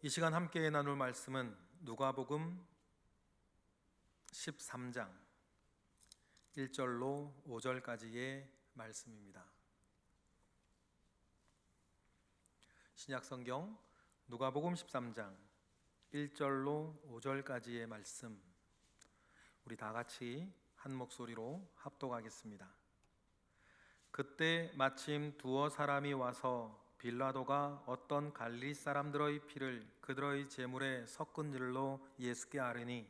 이 시간 함께 나눌 말씀은 누가복음 13장 1절로 5절까지의 말씀입니다. 신약성경 누가복음 13장 1절로 5절까지의 말씀, 우리 다 같이 한 목소리로 합독하겠습니다. 그때 마침 두어 사람이 와서 빌라도가 어떤 갈릴리 사람들의 피를 그들의 제물에 섞은 일로 예수께 아뢰니,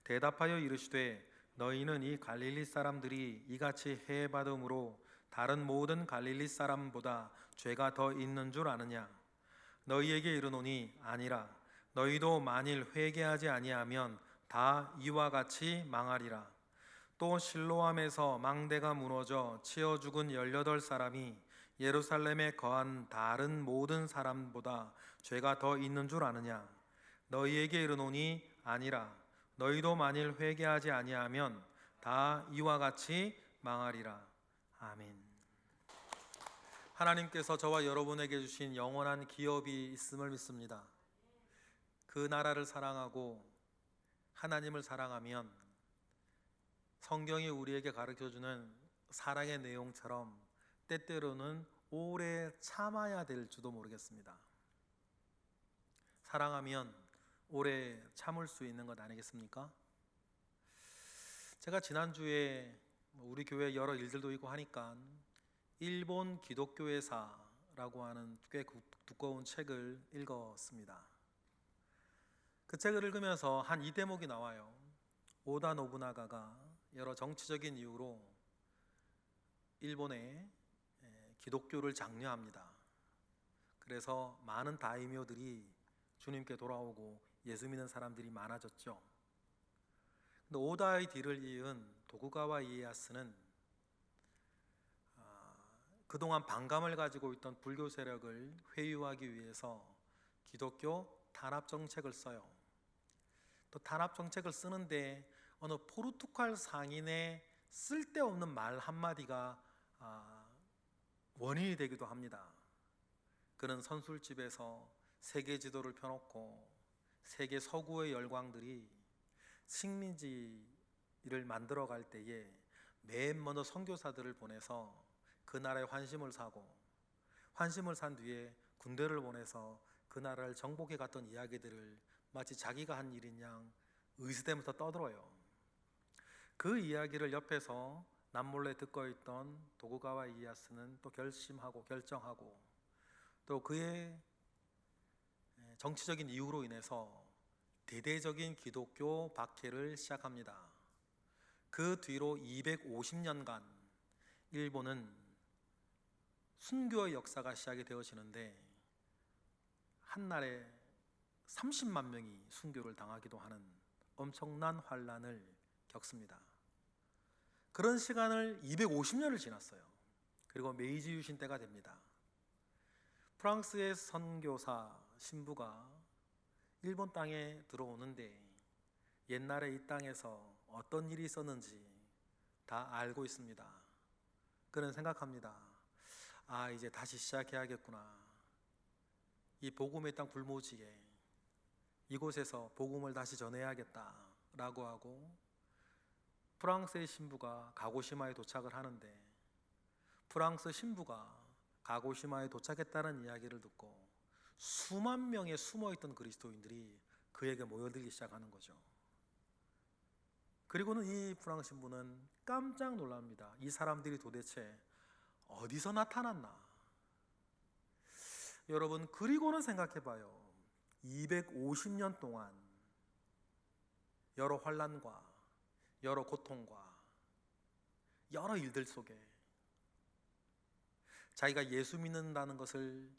대답하여 이르시되 너희는 이 갈릴리 사람들이 이같이 해받음으로 다른 모든 갈릴리 사람보다 죄가 더 있는 줄 아느냐? 너희에게 이르노니 아니라. 너희도 만일 회개하지 아니하면 다 이와 같이 망하리라. 또 실로암에서 망대가 무너져 치어 죽은 18사람이 예루살렘에 거한 다른 모든 사람보다 죄가 더 있는 줄 아느냐? 너희에게 이르노니 아니라. 너희도 만일 회개하지 아니하면 다 이와 같이 망하리라. 아멘. 하나님께서 저와 여러분에게 주신 영원한 기업이 있음을 믿습니다. 그 나라를 사랑하고 하나님을 사랑하면 성경이 우리에게 가르쳐주는 사랑의 내용처럼 때때로는 오래 참아야 될지도 모르겠습니다. 사랑하면 오래 참을 수 있는 것 아니겠습니까? 제가 지난주에 우리 교회 여러 일들도 있고 하니까 일본 기독교회사라고 하는 꽤 두꺼운 책을 읽었습니다. 그 책을 읽으면서 한 이 대목이 나와요. 오다 노부나가가 여러 정치적인 이유로 일본의 기독교를 장려합니다. 그래서 많은 다이묘들이 주님께 돌아오고 예수 믿는 사람들이 많아졌죠. 근데 오다의 뒤를 이은 도쿠가와 이에야스는 그동안 반감을 가지고 있던 불교 세력을 회유하기 위해서 기독교 탄압 정책을 써요. 또 탄압 정책을 쓰는데 어느 포르투갈 상인의 쓸데없는 말 한마디가 원인이 되기도 합니다. 그는 선술집에서 세계 지도를 펴놓고 세계 서구의 열광들이 식민지를 만들어 갈 때에 맨 먼저 선교사들을 보내서 그 나라에 환심을 사고, 환심을 산 뒤에 군대를 보내서 그 나라를 정복해 갔던 이야기들을 마치 자기가 한 일인 양 의스대면서 떠들어요. 그 이야기를 옆에서 남몰래 듣고 있던 도쿠가와 이에야스는 또 결심하고 결정하고, 또 그의 정치적인 이유로 인해서 대대적인 기독교 박해를 시작합니다. 그 뒤로 250년간 일본은 순교의 역사가 시작이 되어지는데, 한날에 30만 명이 순교를 당하기도 하는 엄청난 환란을 겪습니다. 그런 시간을 250년을 지났어요. 그리고 메이지 유신 때가 됩니다. 프랑스의 선교사 신부가 일본 땅에 들어오는데 옛날에 이 땅에서 어떤 일이 있었는지 다 알고 있습니다. 그는 생각합니다. 이제 다시 시작해야겠구나. 이 복음의 땅 불모지에 이곳에서 복음을 다시 전해야겠다라고 하고, 프랑스의 신부가 가고시마에 도착을 하는데, 프랑스 신부가 가고시마에 도착했다는 이야기를 듣고 수만 명의 숨어있던 그리스도인들이 그에게 모여들기 시작하는 거죠. 그리고는 이 프랑스 신부는 깜짝 놀랍니다. 이 사람들이 도대체 어디서 나타났나? 여러분, 그리고는 생각해봐요. 250년 동안 여러 환난과 여러 고통과 여러 일들 속에 자기가 예수 믿는다는 것을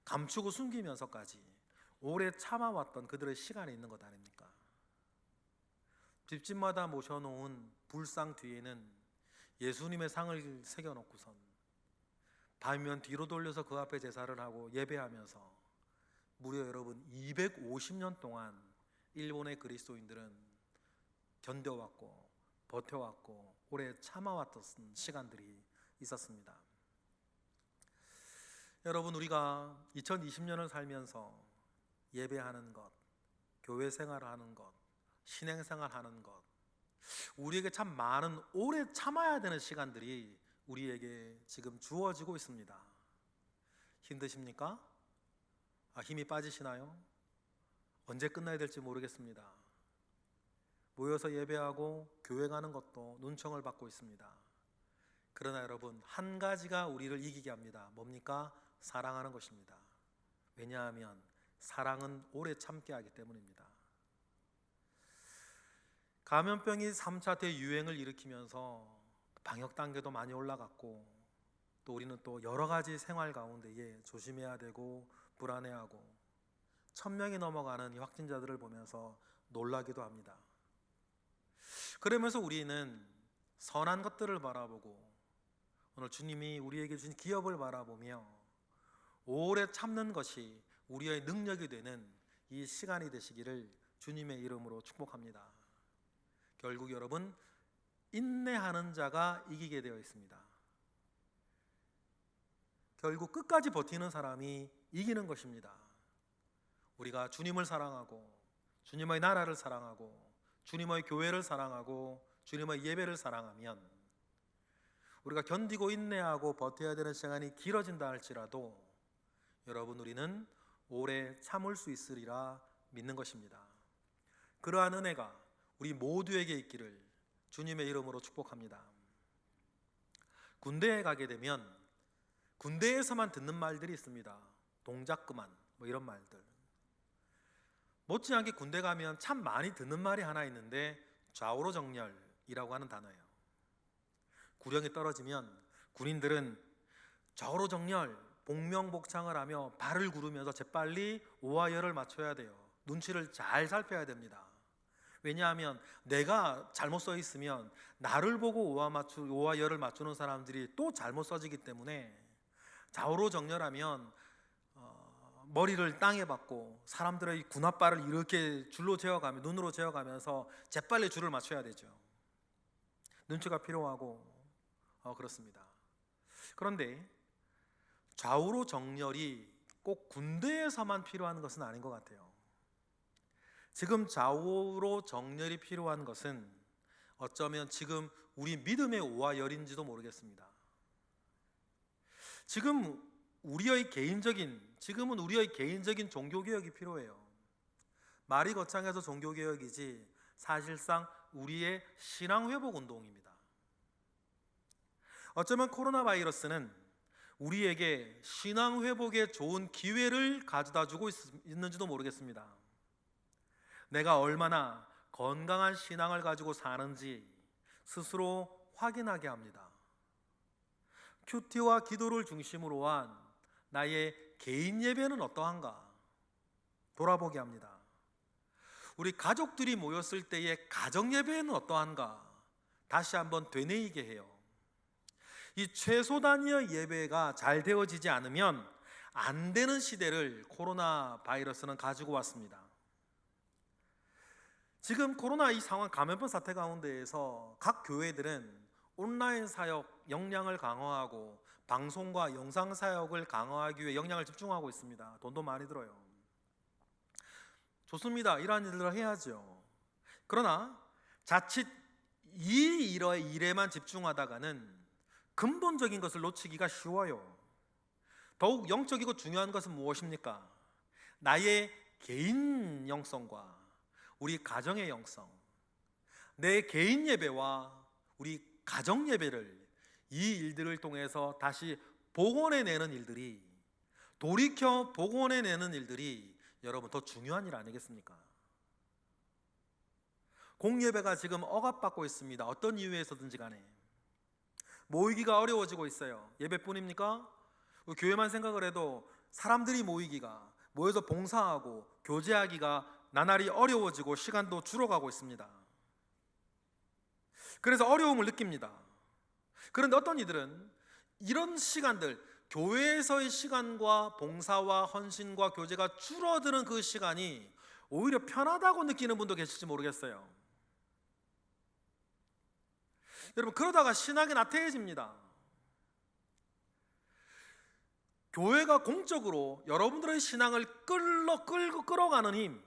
감추고 숨기면서까지 오래 참아왔던 그들의 시간이 있는 것 아닙니까? 집집마다 모셔놓은 불상 뒤에는 예수님의 상을 새겨놓고선 밤이면 뒤로 돌려서 그 앞에 제사를 하고 예배하면서 무려 여러분 250년 동안 일본의 그리스도인들은 견뎌왔고 버텨왔고 오래 참아왔던 시간들이 있었습니다. 여러분, 우리가 2020년을 살면서 예배하는 것, 교회 생활을 하는 것, 신앙생활 하는 것, 우리에게 참 많은 오래 참아야 되는 시간들이 우리에게 지금 주어지고 있습니다. 힘드십니까? 힘이 빠지시나요? 언제 끝나야 될지 모르겠습니다. 모여서 예배하고 교회 가는 것도 눈총을 받고 있습니다. 그러나 여러분, 한 가지가 우리를 이기게 합니다. 뭡니까? 사랑하는 것입니다. 왜냐하면 사랑은 오래 참게 하기 때문입니다. 감염병이 3차 대유행을 일으키면서 방역 단계도 많이 올라갔고, 또 우리는 또 여러 가지 생활 가운데에 조심해야 되고 불안해하고 1000명이 넘어가는 이 확진자들을 보면서 놀라기도 합니다. 그러면서 우리는 선한 것들을 바라보고 오늘 주님이 우리에게 주신 기업을 바라보며 오래 참는 것이 우리의 능력이 되는 이 시간이 되시기를 주님의 이름으로 축복합니다. 결국 여러분, 인내하는 자가 이기게 되어 있습니다. 결국 끝까지 버티는 사람이 이기는 것입니다. 우리가 주님을 사랑하고 주님의 나라를 사랑하고 주님의 교회를 사랑하고 주님의 예배를 사랑하면 우리가 견디고 인내하고 버텨야 되는 시간이 길어진다 할지라도 여러분, 우리는 오래 참을 수 있으리라 믿는 것입니다. 그러한 은혜가 우리 모두에게 있기를 주님의 이름으로 축복합니다. 군대에 가게 되면 군대에서만 듣는 말들이 있습니다. 동작 그만, 이런 말들. 못지않게 군대 가면 참 많이 듣는 말이 하나 있는데 좌우로 정렬이라고 하는 단어예요. 구령이 떨어지면 군인들은 좌우로 정렬, 복명복창을 하며 발을 구르면서 재빨리 오와 열을 맞춰야 돼요. 눈치를 잘 살펴야 됩니다. 왜냐하면 내가 잘못 서 있으면 나를 보고 오와 열을 맞추는 사람들이 또 잘못 서지기 때문에 좌우로 정렬하면 머리를 땅에 박고 사람들의 군홧발을 이렇게 줄로 재어가며 눈으로 재어가면서 재빨리 줄을 맞춰야 되죠. 눈치가 필요하고 그렇습니다. 그런데 좌우로 정렬이 꼭 군대에서만 필요한 것은 아닌 것 같아요. 지금 좌우로 정렬이 필요한 것은 어쩌면 지금 우리 믿음의 오와 열인지도 모르겠습니다. 지금은 우리의 개인적인 종교개혁이 필요해요. 말이 거창해서 종교개혁이지 사실상 우리의 신앙회복운동입니다. 어쩌면 코로나 바이러스는 우리에게 신앙회복에 좋은 기회를 가져다 주고 있는지도 모르겠습니다. 내가 얼마나 건강한 신앙을 가지고 사는지 스스로 확인하게 합니다. 큐티와 기도를 중심으로 한 나의 개인 예배는 어떠한가 돌아보게 합니다. 우리 가족들이 모였을 때의 가정 예배는 어떠한가 다시 한번 되뇌이게 해요. 이 최소 단위의 예배가 잘 되어지지 않으면 안 되는 시대를 코로나 바이러스는 가지고 왔습니다. 지금 코로나 이 상황, 감염병 사태 가운데에서 각 교회들은 온라인 사역 역량을 강화하고 방송과 영상 사역을 강화하기 위해 역량을 집중하고 있습니다. 돈도 많이 들어요. 좋습니다. 이러한 일들을 해야죠. 그러나 자칫 이 일에만 집중하다가는 근본적인 것을 놓치기가 쉬워요. 더욱 영적이고 중요한 것은 무엇입니까? 나의 개인 영성과 우리 가정의 영성, 내 개인 예배와 우리 가정 예배를 이 일들을 통해서 다시 복원해내는 일들이, 돌이켜 복원해내는 일들이 여러분 더 중요한 일 아니겠습니까? 공예배가 지금 억압받고 있습니다. 어떤 이유에서든지 간에 모이기가 어려워지고 있어요. 예배뿐입니까? 교회만 생각을 해도 사람들이 모여서 봉사하고 교제하기가 나날이 어려워지고 시간도 줄어가고 있습니다. 그래서 어려움을 느낍니다. 그런데 어떤 이들은 이런 시간들, 교회에서의 시간과 봉사와 헌신과 교제가 줄어드는 그 시간이 오히려 편하다고 느끼는 분도 계실지 모르겠어요. 여러분, 그러다가 신앙이 나태해집니다. 교회가 공적으로 여러분들의 신앙을 끌어가는 힘,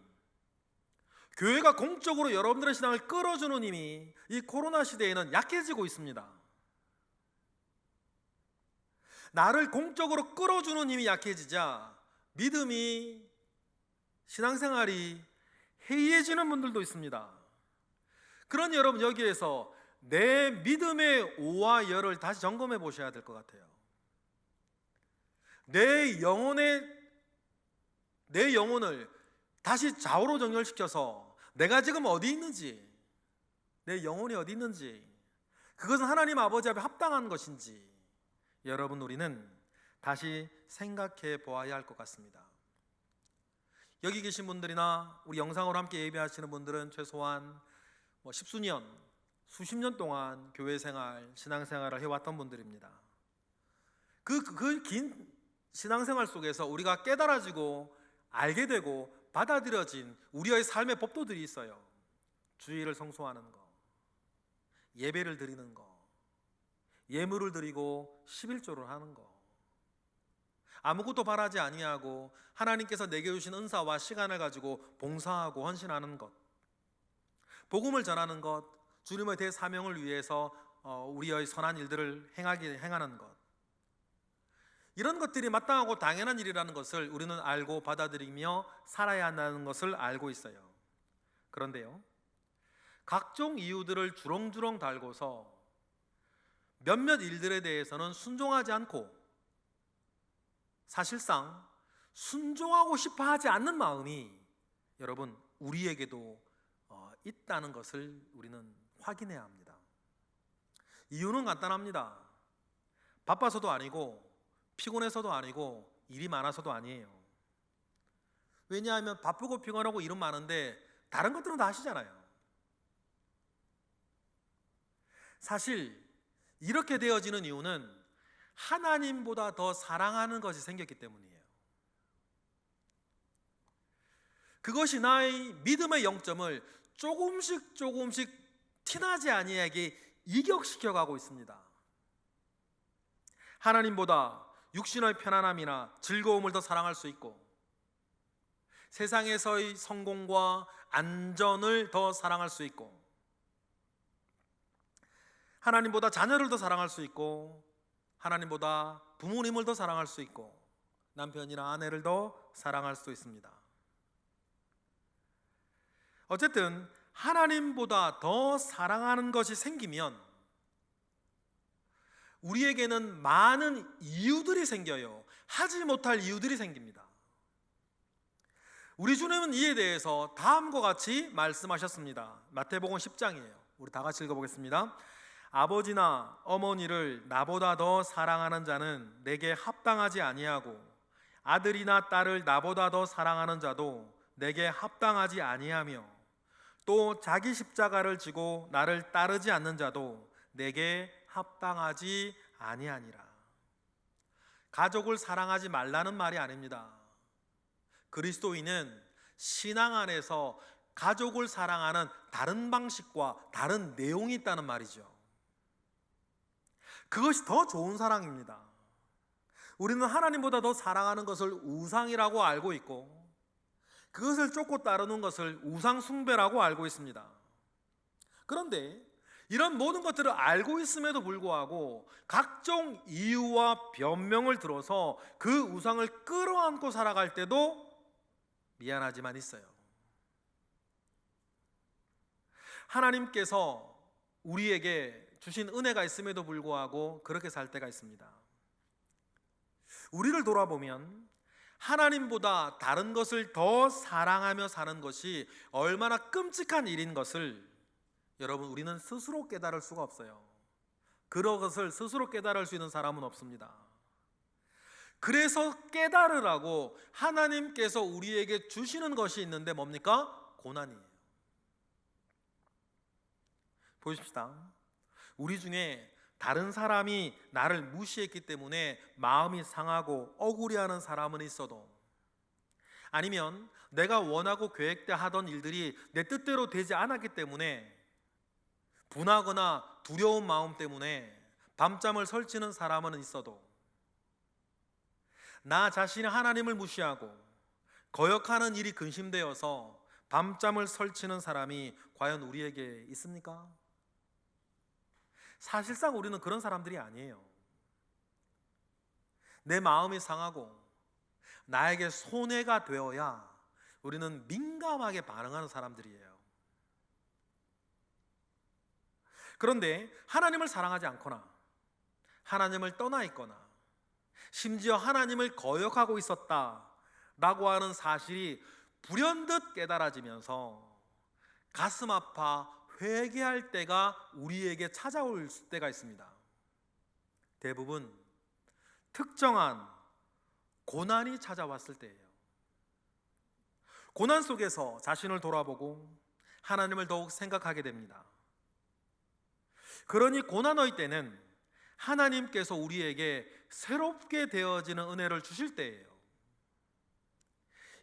교회가 공적으로 여러분들의 신앙을 끌어주는 힘이 이 코로나 시대에는 약해지고 있습니다. 나를 공적으로 끌어주는 힘이 약해지자 믿음이, 신앙생활이 해이해지는 분들도 있습니다. 그러니 여러분, 여기에서 내 믿음의 오와 열을 다시 점검해 보셔야 될 것 같아요. 내 영혼을 다시 좌우로 정렬시켜서 내가 지금 어디 있는지, 내 영혼이 어디 있는지, 그것은 하나님 아버지 앞에 합당한 것인지 여러분, 우리는 다시 생각해 보아야 할 것 같습니다. 여기 계신 분들이나 우리 영상으로 함께 예배하시는 분들은 최소한 십수년, 수십 년 동안 교회 생활, 신앙생활을 해왔던 분들입니다. 그 긴 신앙생활 속에서 우리가 깨달아지고 알게 되고 받아들여진 우리의 삶의 법도들이 있어요. 주일을 성수하는 거, 예배를 드리는 거, 예물을 드리고 11조를 하는 거, 아무것도 바라지 아니하고 하나님께서 내게 주신 은사와 시간을 가지고 봉사하고 헌신하는 것, 복음을 전하는 것, 주님의 대사명을 위해서 우리의 선한 일들을 행하는 것, 이런 것들이 마땅하고 당연한 일이라는 것을 우리는 알고 받아들이며 살아야 한다는 것을 알고 있어요. 그런데요, 각종 이유들을 주렁주렁 달고서 몇몇 일들에 대해서는 순종하지 않고 사실상 순종하고 싶어 하지 않는 마음이 여러분, 우리에게도 있다는 것을 우리는 확인해야 합니다. 이유는 간단합니다. 바빠서도 아니고 피곤해서도 아니고 일이 많아서도 아니에요. 왜냐하면 바쁘고 피곤하고 일은 많은데 다른 것들은 다 하시잖아요. 사실 이렇게 되어지는 이유는 하나님보다 더 사랑하는 것이 생겼기 때문이에요. 그것이 나의 믿음의 영점을 조금씩 티나지 아니하게 이격시켜 가고 있습니다. 하나님보다 육신의 편안함이나 즐거움을 더 사랑할 수 있고, 세상에서의 성공과 안전을 더 사랑할 수 있고, 하나님보다 자녀를 더 사랑할 수 있고, 하나님보다 부모님을 더 사랑할 수 있고, 남편이나 아내를 더 사랑할 수 있습니다. 어쨌든 하나님보다 더 사랑하는 것이 생기면 우리에게는 많은 이유들이 생겨요. 하지 못할 이유들이 생깁니다. 우리 주님은 이에 대해서 다음과 같이 말씀하셨습니다. 마태복음 10장이에요. 우리 다 같이 읽어보겠습니다. 아버지나 어머니를 나보다 더 사랑하는 자는 내게 합당하지 아니하고, 아들이나 딸을 나보다 더 사랑하는 자도 내게 합당하지 아니하며, 또 자기 십자가를 지고 나를 따르지 않는 자도 내게 합당하지 아니하니라. 가족을 사랑하지 말라는 말이 아닙니다. 그리스도인은 신앙 안에서 가족을 사랑하는 다른 방식과 다른 내용이 있다는 말이죠. 그것이 더 좋은 사랑입니다. 우리는 하나님보다 더 사랑하는 것을 우상이라고 알고 있고, 그것을 쫓고 따르는 것을 우상 숭배라고 알고 있습니다. 그런데 이런 모든 것들을 알고 있음에도 불구하고 각종 이유와 변명을 들어서 그 우상을 끌어안고 살아갈 때도 미안하지만 있어요. 하나님께서 우리에게 주신 은혜가 있음에도 불구하고 그렇게 살 때가 있습니다. 우리를 돌아보면 하나님보다 다른 것을 더 사랑하며 사는 것이 얼마나 끔찍한 일인 것을 여러분, 우리는 스스로 깨달을 수가 없어요. 그런 것을 스스로 깨달을 수 있는 사람은 없습니다. 그래서 깨달으라고 하나님께서 우리에게 주시는 것이 있는데 뭡니까? 고난이에요. 보십시다. 우리 중에 다른 사람이 나를 무시했기 때문에 마음이 상하고 억울해하는 사람은 있어도, 아니면 내가 원하고 계획대 하던 일들이 내 뜻대로 되지 않았기 때문에 분하거나 두려운 마음 때문에 밤잠을 설치는 사람은 있어도, 나 자신이 하나님을 무시하고 거역하는 일이 근심되어서 밤잠을 설치는 사람이 과연 우리에게 있습니까? 사실상 우리는 그런 사람들이 아니에요. 내 마음이 상하고 나에게 손해가 되어야 우리는 민감하게 반응하는 사람들이에요. 그런데 하나님을 사랑하지 않거나 하나님을 떠나 있거나 심지어 하나님을 거역하고 있었다라고 하는 사실이 불현듯 깨달아지면서 가슴 아파 회개할 때가 우리에게 찾아올 때가 있습니다. 대부분 특정한 고난이 찾아왔을 때예요. 고난 속에서 자신을 돌아보고 하나님을 더욱 생각하게 됩니다. 그러니 고난의 때는 하나님께서 우리에게 새롭게 되어지는 은혜를 주실 때예요.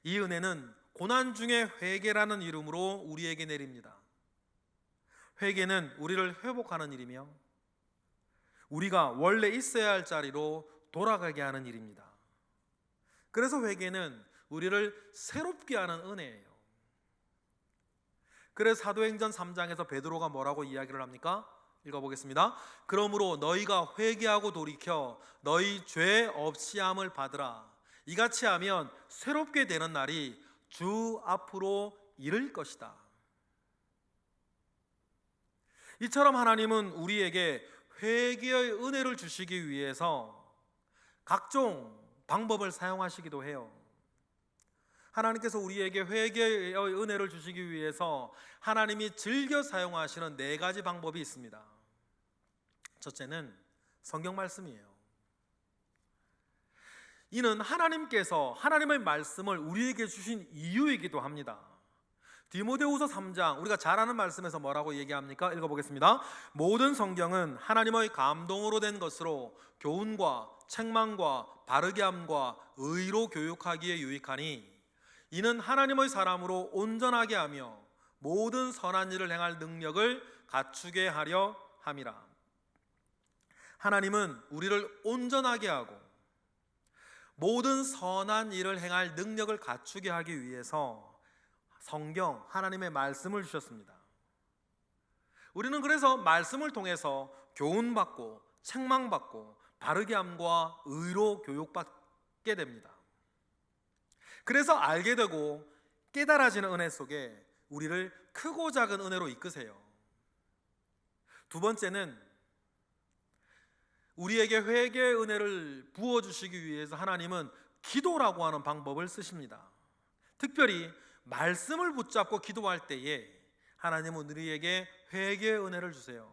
이 은혜는 고난 중에 회개라는 이름으로 우리에게 내립니다. 회개는 우리를 회복하는 일이며 우리가 원래 있어야 할 자리로 돌아가게 하는 일입니다. 그래서 회개는 우리를 새롭게 하는 은혜예요. 그래서 사도행전 3장에서 베드로가 뭐라고 이야기를 합니까? 읽어보겠습니다. 그러므로 너희가 회개하고 돌이켜 너희 죄 없이함을 받으라. 이같이 하면 새롭게 되는 날이 주 앞으로 이를 것이다. 이처럼 하나님은 우리에게 회개의 은혜를 주시기 위해서 각종 방법을 사용하시기도 해요. 하나님께서 우리에게 회개의 은혜를 주시기 위해서 하나님이 즐겨 사용하시는 4가지 방법이 있습니다. 첫째는 성경 말씀이에요. 이는 하나님께서 하나님의 말씀을 우리에게 주신 이유이기도 합니다. 디모데후서 3장, 우리가 잘 아는 말씀에서 뭐라고 얘기합니까? 읽어보겠습니다. 모든 성경은 하나님의 감동으로 된 것으로 교훈과 책망과 바르게 함과 의로 교육하기에 유익하니 이는 하나님의 사람으로 온전하게 하며 모든 선한 일을 행할 능력을 갖추게 하려 함이라. 하나님은 우리를 온전하게 하고 모든 선한 일을 행할 능력을 갖추게 하기 위해서 성경, 하나님의 말씀을 주셨습니다. 우리는 그래서 말씀을 통해서 교훈받고 책망받고 바르게 함과 의로 교육받게 됩니다. 그래서 알게 되고 깨달아지는 은혜 속에 우리를 크고 작은 은혜로 이끄세요. 두 번째는 우리에게 회개의 은혜를 부어주시기 위해서 하나님은 기도라고 하는 방법을 쓰십니다. 특별히 말씀을 붙잡고 기도할 때에 하나님은 우리에게 회개의 은혜를 주세요.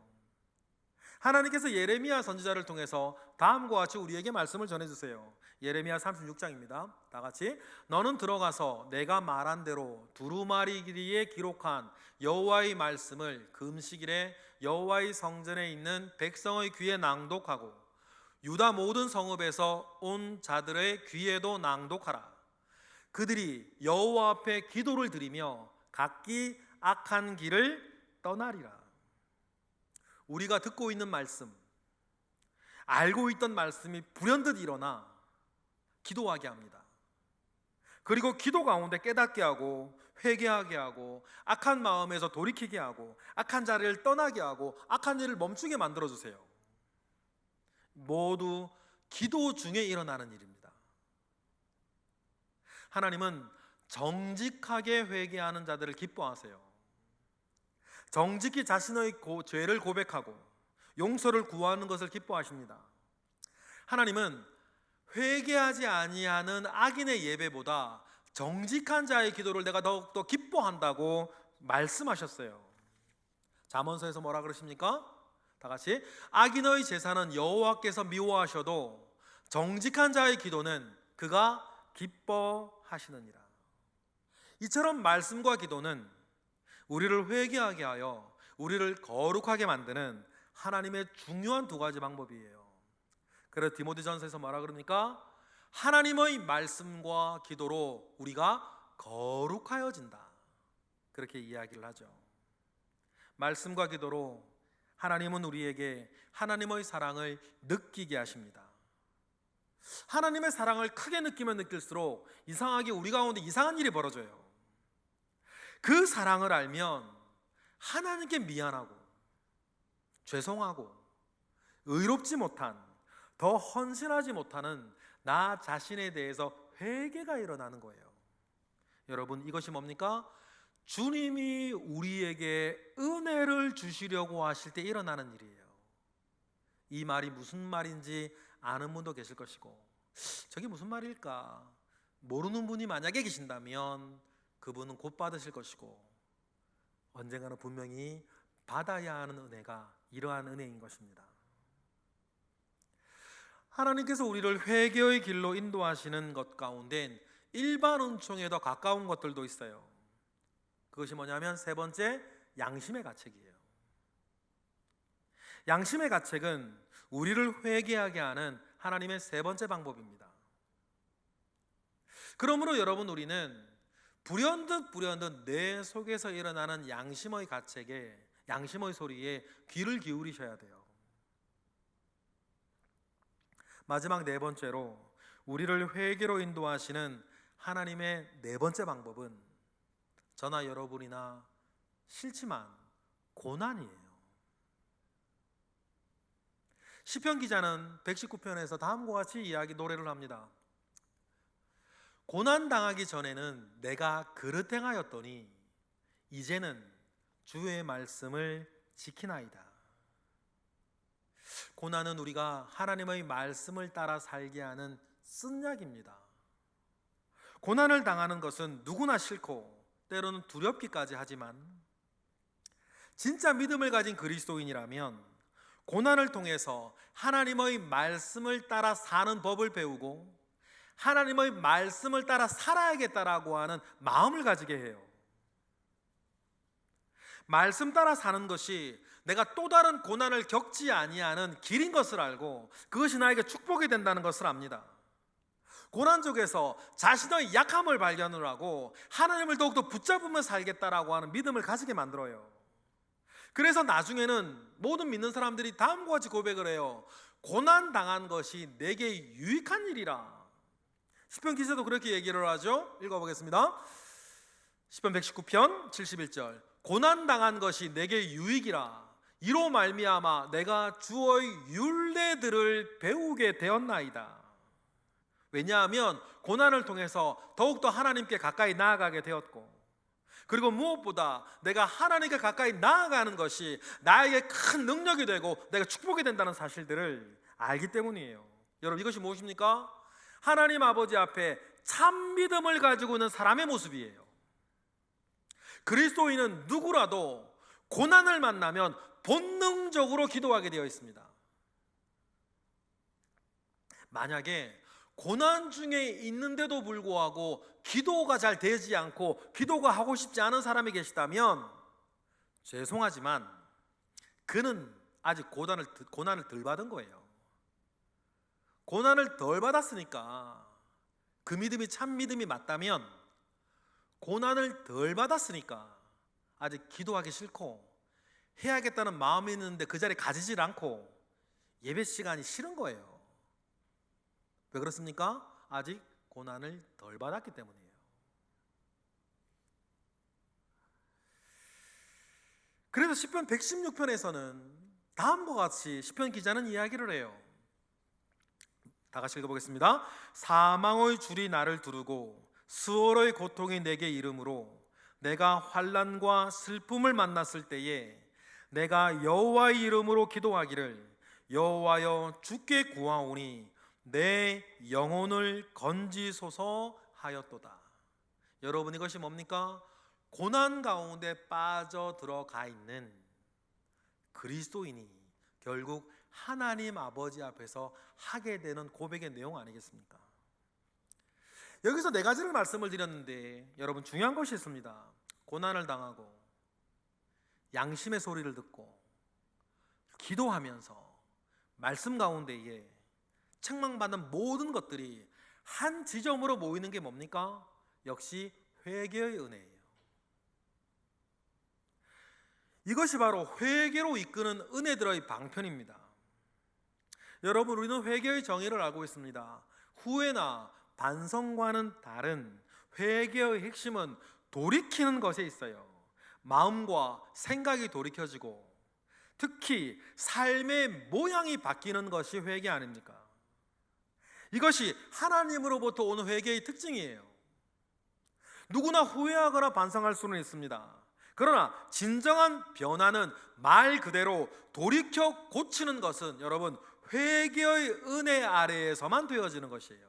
하나님께서 예레미야 선지자를 통해서 다음과 같이 우리에게 말씀을 전해주세요. 예레미야 36장입니다. 다 같이. 너는 들어가서 내가 말한 대로 두루마리 길이에 기록한 여호와의 말씀을 금식일에 여호와의 성전에 있는 백성의 귀에 낭독하고 유다 모든 성읍에서 온 자들의 귀에도 낭독하라. 그들이 여호와 앞에 기도를 드리며 각기 악한 길을 떠나리라. 우리가 듣고 있는 말씀, 알고 있던 말씀이 불현듯 일어나 기도하게 합니다. 그리고 기도 가운데 깨닫게 하고 회개하게 하고 악한 마음에서 돌이키게 하고 악한 자리를 떠나게 하고 악한 일을 멈추게 만들어주세요. 모두 기도 중에 일어나는 일입니다. 하나님은 정직하게 회개하는 자들을 기뻐하세요. 정직히 자신의 죄를 고백하고 용서를 구하는 것을 기뻐하십니다. 하나님은 회개하지 아니하는 악인의 예배보다 정직한 자의 기도를 내가 더욱더 기뻐한다고 말씀하셨어요. 잠언서에서 뭐라 그러십니까? 다 같이. 악인의 제사는 여호와께서 미워하셔도 정직한 자의 기도는 그가 기뻐하시느니라. 이처럼 말씀과 기도는 우리를 회개하게 하여 우리를 거룩하게 만드는 하나님의 중요한 2가지 방법이에요. 그래서 디모데전서에서 뭐라 그럽니까? 하나님의 말씀과 기도로 우리가 거룩하여진다, 그렇게 이야기를 하죠. 말씀과 기도로 하나님은 우리에게 하나님의 사랑을 느끼게 하십니다. 하나님의 사랑을 크게 느끼면 느낄수록 이상하게 우리 가운데 이상한 일이 벌어져요. 그 사랑을 알면 하나님께 미안하고 죄송하고 의롭지 못한, 더 헌신하지 못하는 나 자신에 대해서 회개가 일어나는 거예요. 여러분, 이것이 뭡니까? 주님이 우리에게 은혜를 주시려고 하실 때 일어나는 일이에요. 이 말이 무슨 말인지 아는 분도 계실 것이고, 저게 무슨 말일까 모르는 분이 만약에 계신다면 그분은 곧 받으실 것이고, 언젠가는 분명히 받아야 하는 은혜가 이러한 은혜인 것입니다. 하나님께서 우리를 회개의 길로 인도하시는 것 가운데 일반 은총에 더 가까운 것들도 있어요. 그것이 뭐냐면 세 번째, 양심의 가책이에요. 양심의 가책은 우리를 회개하게 하는 하나님의 세 번째 방법입니다. 그러므로 여러분, 우리는 불현듯 내 속에서 일어나는 양심의 가책에, 양심의 소리에 귀를 기울이셔야 돼요. 마지막 네 번째로 우리를 회개로 인도하시는 하나님의 네 번째 방법은 저나 여러분이나 싫지만 고난이에요. 시편 기자는 119편에서 다음과 같이 노래를 합니다. 고난 당하기 전에는 내가 그릇 행하였더니 이제는 주의 말씀을 지키나이다. 고난은 우리가 하나님의 말씀을 따라 살게 하는 쓴약입니다. 고난을 당하는 것은 누구나 싫고 때로는 두렵기까지 하지만 진짜 믿음을 가진 그리스도인이라면 고난을 통해서 하나님의 말씀을 따라 사는 법을 배우고 하나님의 말씀을 따라 살아야겠다라고 하는 마음을 가지게 해요. 말씀 따라 사는 것이 내가 또 다른 고난을 겪지 아니하는 길인 것을 알고 그것이 나에게 축복이 된다는 것을 압니다. 고난 속에서 자신의 약함을 발견을 하고 하나님을 더욱더 붙잡으며 살겠다라고 하는 믿음을 가지게 만들어요. 그래서 나중에는 모든 믿는 사람들이 다음과 같이 고백을 해요. 고난 당한 것이 내게 유익한 일이라. 시편 기자도 그렇게 얘기를 하죠. 읽어보겠습니다. 시편 119편 71절. 고난 당한 것이 내게 유익이라. 이로 말미암아 내가 주의 율례들을 배우게 되었나이다. 왜냐하면 고난을 통해서 더욱더 하나님께 가까이 나아가게 되었고, 그리고 무엇보다 내가 하나님께 가까이 나아가는 것이 나에게 큰 능력이 되고 내가 축복이 된다는 사실들을 알기 때문이에요. 여러분, 이것이 무엇입니까? 하나님 아버지 앞에 참 믿음을 가지고 있는 사람의 모습이에요. 그리스도인은 누구라도 고난을 만나면 본능적으로 기도하게 되어 있습니다. 만약에 고난 중에 있는데도 불구하고 기도가 잘 되지 않고 기도가 하고 싶지 않은 사람이 계시다면 죄송하지만 그는 아직 고난을 덜 받은 거예요. 고난을 덜 받았으니까, 그 믿음이 참 믿음이 맞다면 고난을 덜 받았으니까 아직 기도하기 싫고 해야겠다는 마음이 있는데 그 자리에 가지질 않고 예배 시간이 싫은 거예요. 왜 그렇습니까? 아직 고난을 덜 받았기 때문이에요. 그래서 시편 116편에서는 다음과 같이 시편 기자는 이야기를 해요. 다 같이 읽어보겠습니다. 사망의 줄이 나를 두르고 수월의 고통이 내게 이르므로 내가 환난과 슬픔을 만났을 때에 내가 여호와의 이름으로 기도하기를 여호와여 주께 구하오니 내 영혼을 건지소서 하였도다. 여러분, 이것이 뭡니까? 고난 가운데 빠져 들어가 있는 그리스도인이 결국 하나님 아버지 앞에서 하게 되는 고백의 내용 아니겠습니까? 여기서 네 가지를 말씀을 드렸는데 여러분, 중요한 것이 있습니다. 고난을 당하고 양심의 소리를 듣고 기도하면서 말씀 가운데에 책망받는 모든 것들이 한 지점으로 모이는 게 뭡니까? 역시 회개의 은혜예요. 이것이 바로 회개로 이끄는 은혜들의 방편입니다. 여러분, 우리는 회개의 정의를 알고 있습니다. 후회나 반성과는 다른 회개의 핵심은 돌이키는 것에 있어요. 마음과 생각이 돌이켜지고 특히 삶의 모양이 바뀌는 것이 회개 아닙니까? 이것이 하나님으로부터 오는 회개의 특징이에요. 누구나 후회하거나 반성할 수는 있습니다. 그러나 진정한 변화는 말 그대로 돌이켜 고치는 것은 여러분 회개의 은혜 아래에서만 되어지는 것이에요.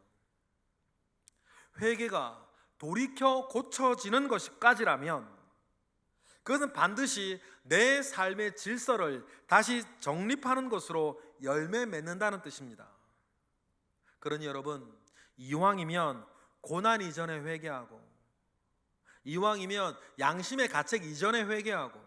회개가 돌이켜 고쳐지는 것까지라면 그것은 반드시 내 삶의 질서를 다시 정립하는 것으로 열매 맺는다는 뜻입니다. 그러니 여러분, 이왕이면 고난 이전에 회개하고, 이왕이면 양심의 가책 이전에 회개하고,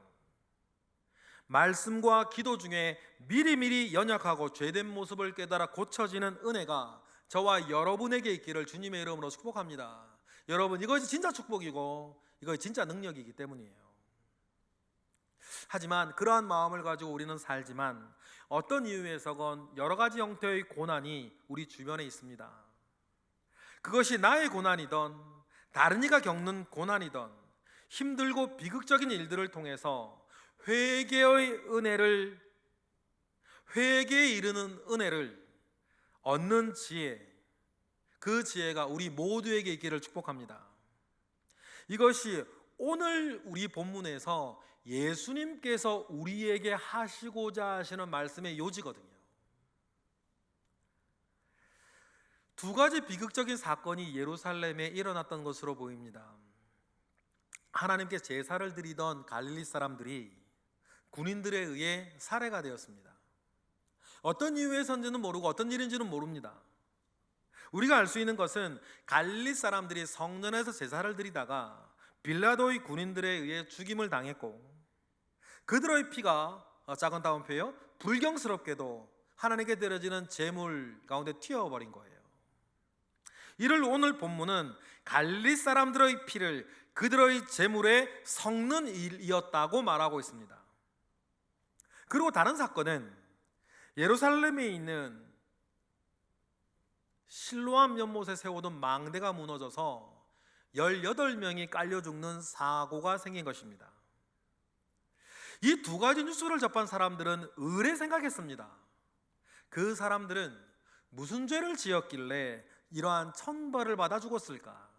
말씀과 기도 중에 미리미리 연약하고 죄된 모습을 깨달아 고쳐지는 은혜가 저와 여러분에게 있기를 주님의 이름으로 축복합니다. 여러분, 이것이 진짜 축복이고 이것이 진짜 능력이기 때문이에요. 하지만 그러한 마음을 가지고 우리는 살지만 어떤 이유에서건 여러 가지 형태의 고난이 우리 주변에 있습니다. 그것이 나의 고난이든 다른 이가 겪는 고난이든 힘들고 비극적인 일들을 통해서 회개에 이르는 은혜를 얻는 지혜, 그 지혜가 우리 모두에게 있기를 축복합니다. 이것이 오늘 우리 본문에서 예수님께서 우리에게 하시고자 하시는 말씀의 요지거든요. 두 가지 비극적인 사건이 예루살렘에 일어났던 것으로 보입니다. 하나님께 제사를 드리던 갈릴리 사람들이 군인들에 의해 살해가 되었습니다. 어떤 이유에서인지는 모르고 어떤 일인지는 모릅니다. 우리가 알 수 있는 것은 갈릴리 사람들이 성전에서 제사를 드리다가 빌라도의 군인들에 의해 죽임을 당했고 그들의 피가 작은 따옴표예요. 불경스럽게도 하나님께 드려지는 제물 가운데 튀어버린 거예요. 이를 오늘 본문은 갈릴리 사람들의 피를 그들의 제물에 섞는 일이었다고 말하고 있습니다. 그리고 다른 사건은 예루살렘에 있는 실로암 연못에 세우던 망대가 무너져서 18명이 깔려 죽는 사고가 생긴 것입니다. 이 두 가지 뉴스를 접한 사람들은 의뢰 생각했습니다. 그 사람들은 무슨 죄를 지었길래 이러한 천벌을 받아 죽었을까?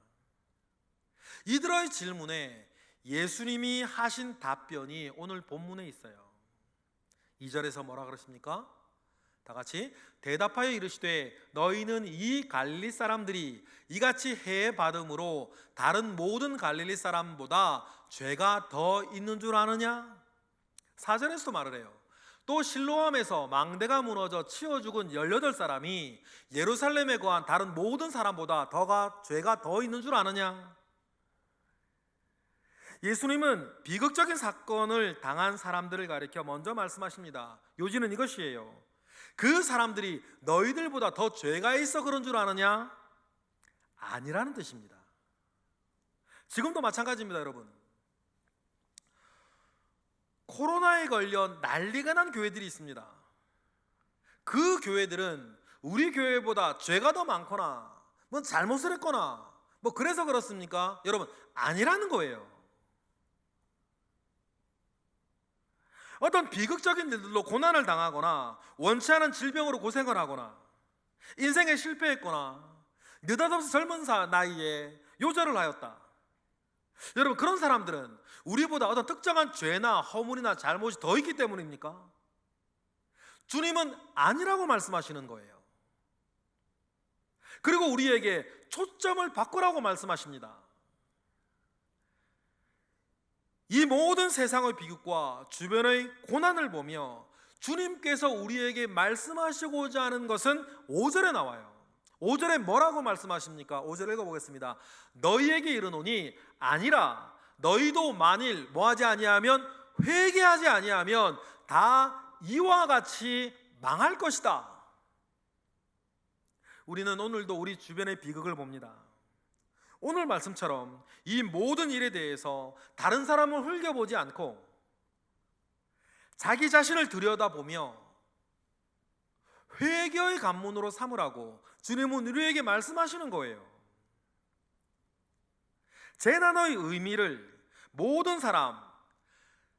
이들의 질문에 예수님이 하신 답변이 오늘 본문에 있어요. 2절에서 뭐라 그러십니까? 다 같이 대답하여 이르시되 너희는 이 갈릴리 사람들이 이같이 해 받음으로 다른 모든 갈릴리 사람보다 죄가 더 있는 줄 아느냐? 4절에서도 말을 해요. 또 실로암에서 망대가 무너져 치워 죽은 18사람이 예루살렘에 거한 다른 모든 사람보다 죄가 더 있는 줄 아느냐? 예수님은 비극적인 사건을 당한 사람들을 가리켜 먼저 말씀하십니다. 요지는 이것이에요. 그 사람들이 너희들보다 더 죄가 있어 그런 줄 아느냐? 아니라는 뜻입니다. 지금도 마찬가지입니다, 여러분. 코로나에 걸려 난리가 난 교회들이 있습니다. 그 교회들은 우리 교회보다 죄가 더 많거나 뭐 잘못을 했거나 뭐 그래서 그렇습니까? 여러분, 아니라는 거예요. 어떤 비극적인 일들로 고난을 당하거나 원치 않은 질병으로 고생을 하거나 인생에 실패했거나 느닷없이 젊은 나이에 요절을 하였다. 여러분, 그런 사람들은 우리보다 어떤 특정한 죄나 허물이나 잘못이 더 있기 때문입니까? 주님은 아니라고 말씀하시는 거예요. 그리고 우리에게 초점을 바꾸라고 말씀하십니다. 이 모든 세상의 비극과 주변의 고난을 보며 주님께서 우리에게 말씀하시고자 하는 것은 5절에 나와요. 5절에 뭐라고 말씀하십니까? 5절 읽어보겠습니다. 너희에게 이르노니 아니라 너희도 만일 뭐하지 아니하면 회개하지 아니하면 다 이와 같이 망할 것이다. 우리는 오늘도 우리 주변의 비극을 봅니다. 오늘 말씀처럼 이 모든 일에 대해서 다른 사람을 흘겨보지 않고 자기 자신을 들여다보며 회개의 관문으로 삼으라고 주님은 우리에게 말씀하시는 거예요. 재난의 의미를 모든 사람,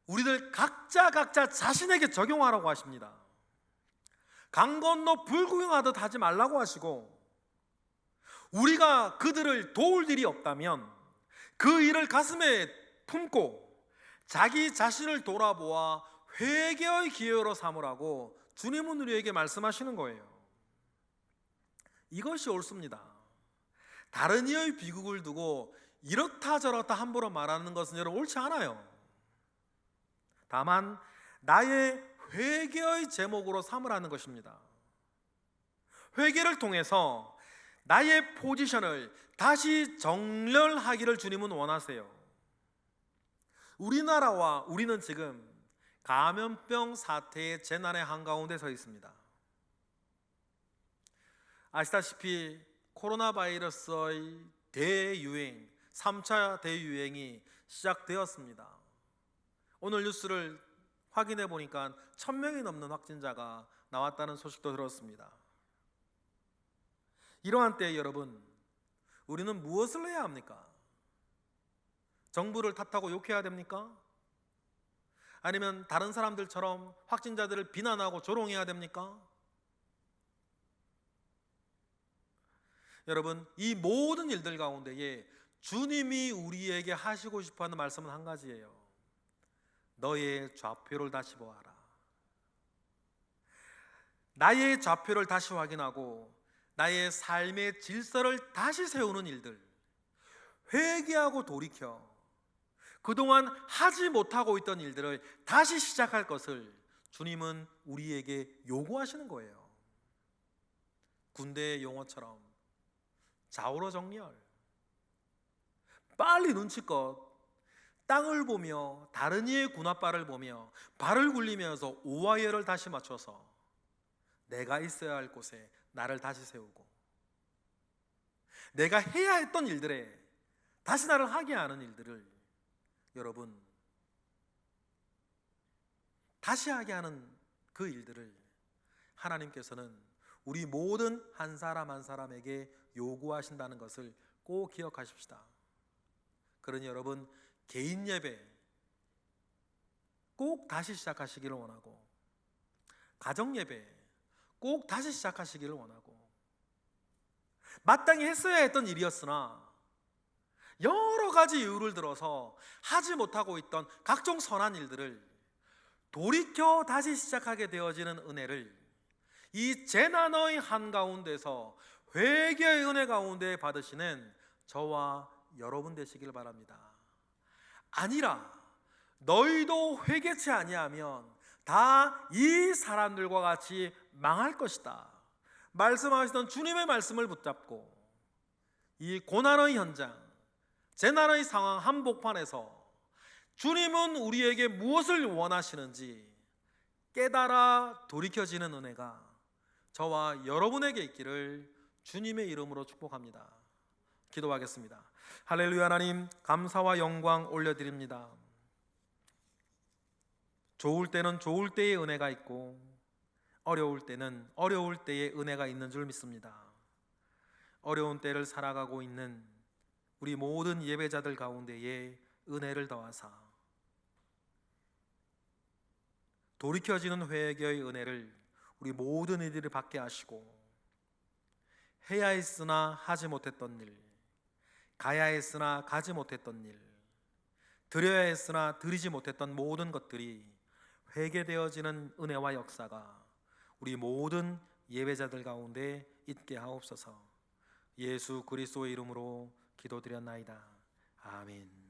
우리들 각자 자신에게 적용하라고 하십니다. 강 건너 불 구경하듯 하지 말라고 하시고, 우리가 그들을 도울 일이 없다면 그 일을 가슴에 품고 자기 자신을 돌아보아 회개의 기회로 삼으라고 주님은 우리에게 말씀하시는 거예요. 이것이 옳습니다. 다른 이의 비극을 두고 이렇다 저렇다 함부로 말하는 것은 여러분 옳지 않아요. 다만 나의 회개의 제목으로 삼으라는 것입니다. 회개를 통해서 나의 포지션을 다시 정렬하기를 주님은 원하세요. 우리나라와 우리는 지금 감염병 사태의 재난의 한가운데 서 있습니다. 아시다시피 코로나 바이러스의 대유행, 3차 대유행이 시작되었습니다. 오늘 뉴스를 확인해 보니까 1000명이 넘는 확진자가 나왔다는 소식도 들었습니다. 이러한 때에 여러분, 우리는 무엇을 해야 합니까? 정부를 탓하고 욕해야 됩니까? 아니면 다른 사람들처럼 확진자들을 비난하고 조롱해야 됩니까? 여러분, 이 모든 일들 가운데에 주님이 우리에게 하시고 싶어하는 말씀은 한 가지예요. 너의 좌표를 다시 보아라. 나의 좌표를 다시 확인하고 나의 삶의 질서를 다시 세우는 일들, 회개하고 돌이켜 그동안 하지 못하고 있던 일들을 다시 시작할 것을 주님은 우리에게 요구하시는 거예요. 군대의 용어처럼 좌우로 정렬, 빨리 눈치껏 땅을 보며 다른 이의 군홧발을 보며 발을 굴리면서 오와이어를 다시 맞춰서 내가 있어야 할 곳에 나를 다시 세우고, 내가 해야 했던 일들에 다시 나를 하게 하는 일들을 여러분 다시 하게 하는 그 일들을 하나님께서는 우리 모든 한 사람 한 사람에게 요구하신다는 것을 꼭 기억하십시다. 그러니 여러분, 개인 예배 꼭 다시 시작하시기를 원하고, 가정 예배 꼭 다시 시작하시기를 원하고, 마땅히 했어야 했던 일이었으나 여러 가지 이유를 들어서 하지 못하고 있던 각종 선한 일들을 돌이켜 다시 시작하게 되어지는 은혜를 이 재난의 한가운데서 회개의 은혜 가운데 받으시는 저와 여러분 되시길 바랍니다. 아니라 너희도 회개치 아니하면 다 이 사람들과 같이 망할 것이다 말씀하시던 주님의 말씀을 붙잡고 이 고난의 현장, 재난의 상황 한복판에서 주님은 우리에게 무엇을 원하시는지 깨달아 돌이켜지는 은혜가 저와 여러분에게 있기를 주님의 이름으로 축복합니다. 기도하겠습니다. 할렐루야. 하나님, 감사와 영광 올려드립니다. 좋을 때는 좋을 때의 은혜가 있고 어려울 때는 어려울 때의 은혜가 있는 줄 믿습니다. 어려운 때를 살아가고 있는 우리 모든 예배자들 가운데에 은혜를 더하사 돌이켜지는 회개의 은혜를 우리 모든 이들이 받게 하시고, 해야 했으나 하지 못했던 일, 가야 했으나 가지 못했던 일, 드려야 했으나 드리지 못했던 모든 것들이 회개되어지는 은혜와 역사가 우리 모든 예배자들 가운데 있게 하옵소서. 예수 그리스도의 이름으로 기도드렸나이다. 아멘.